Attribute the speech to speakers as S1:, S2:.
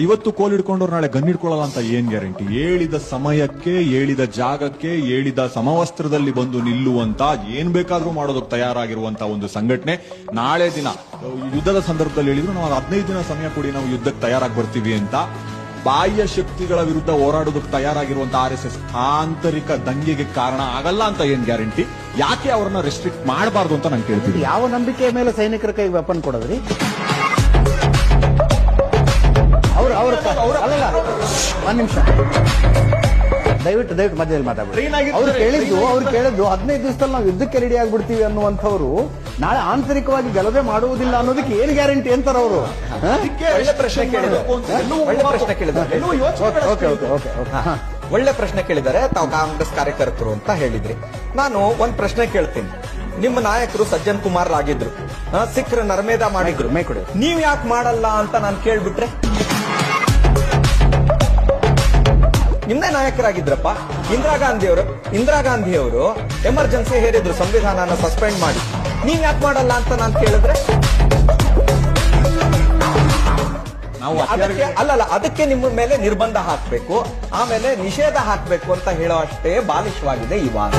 S1: ಇವತ್ತು ಕೋಲ್ ಹಿಡ್ಕೊಂಡವ್ರು ನಾಳೆ ಗನ್ ಹಿಡ್ಕೊಳ್ಳಲ್ಲ ಅಂತ ಏನ್ ಗ್ಯಾರಂಟಿ? ಹೇಳಿದ ಸಮಯಕ್ಕೆ, ಹೇಳಿದ ಜಾಗಕ್ಕೆ, ಹೇಳಿದ ಸಮವಸ್ತ್ರದಲ್ಲಿ ಬಂದು ನಿಲ್ಲುವಂತ, ಏನ್ ಬೇಕಾದ್ರೂ ಮಾಡೋದಕ್ಕೆ ತಯಾರಾಗಿರುವಂತ ಒಂದು ಸಂಘಟನೆ. ನಾಳೆ ದಿನ ಯುದ್ಧದ ಸಂದರ್ಭದಲ್ಲಿ ಹೇಳಿದ್ರು ನಾವು 15 ದಿನ ಸಮಯ ಕೊಡಿ, ನಾವು ಯುದ್ಧಕ್ಕೆ ತಯಾರಾಗಿ ಬರ್ತೀವಿ ಅಂತ. ಬಾಹ್ಯ ಶಕ್ತಿಗಳ ವಿರುದ್ಧ ಹೋರಾಡೋದಕ್ಕೆ ತಯಾರಾಗಿರುವಂತಹ RSS ಆಂತರಿಕ ದಂಗೆಗೆ ಕಾರಣ ಆಗಲ್ಲ ಅಂತ ಏನ್ ಗ್ಯಾರಂಟಿ? ಯಾಕೆ ಅವರನ್ನ ರೆಸ್ಟ್ರಿಕ್ಟ್ ಮಾಡಬಾರ್ದು ಅಂತ ನಾನು ಕೇಳ್ತೀನಿ.
S2: ಯಾವ ನಂಬಿಕೆಯ ಮೇಲೆ ಸೈನಿಕರ ಕೈಗೆ ವೆಪನ್ ಕೊಡೋದ್ರಿ? ಒಂದ್ ನಿಮಿಷ ದಯವಿಟ್ಟು ಮಧ್ಯದಲ್ಲಿ ಮಾತಾಡ್ಬಿಡಿ. ಅವ್ರು ಕೇಳಿದ್ದು 15 ದಿವಸದಲ್ಲಿ ನಾವು ಯುದ್ಧಕ್ಕೆ ರೆಡಿ ಆಗ್ಬಿಡ್ತೀವಿ ಅನ್ನುವಂಥವ್ರು ನಾಳೆ ಆಂತರಿಕವಾಗಿ ಗಲಭೆ ಮಾಡುವುದಿಲ್ಲ ಅನ್ನೋದಕ್ಕೆ ಏನ್ ಗ್ಯಾರಂಟಿ ಅಂತಾರ ಅವರು?
S3: ಒಳ್ಳೆ ಪ್ರಶ್ನೆ ಕೇಳಿದ್ದಾರೆ ತಾವು ಕಾಂಗ್ರೆಸ್ ಕಾರ್ಯಕರ್ತರು ಅಂತ ಹೇಳಿದ್ರಿ. ನಾನು ಒಂದ್ ಪ್ರಶ್ನೆ ಕೇಳ್ತೀನಿ. ನಿಮ್ಮ ನಾಯಕರು ಸಜ್ಜನ್ ಕುಮಾರ್ ಆಗಿದ್ರು, ಸಿಖ್ರ ನರ್ಮೇದ ಮಾಡಿದ್ರು, ನೀವ್ ಯಾಕೆ ಮಾಡಲ್ಲ ಅಂತ ನಾನು ಕೇಳ್ಬಿಟ್ರೆ? ನಿಮ್ದೇ ನಾಯಕರಾಗಿದ್ರಪ್ಪ ಇಂದಿರಾ ಗಾಂಧಿ ಅವರು ಎಮರ್ಜೆನ್ಸಿ ಹೇರಿದ್ರು ಸಂವಿಧಾನನ ಸಸ್ಪೆಂಡ್ ಮಾಡಿ. ನೀವ್ ಯಾಕೆ ಮಾಡಲ್ಲ ಅಂತ ನಾನು ಕೇಳಿದ್ರೆ ಅದಕ್ಕೆ ನಿಮ್ಮ ಮೇಲೆ ನಿರ್ಬಂಧ ಹಾಕ್ಬೇಕು, ಆಮೇಲೆ ನಿಷೇಧ ಹಾಕ್ಬೇಕು ಅಂತ ಹೇಳೋ ಅಷ್ಟೇ ಬಾಲಿಶವಾಗಿದೆ ಈ ವಾದ.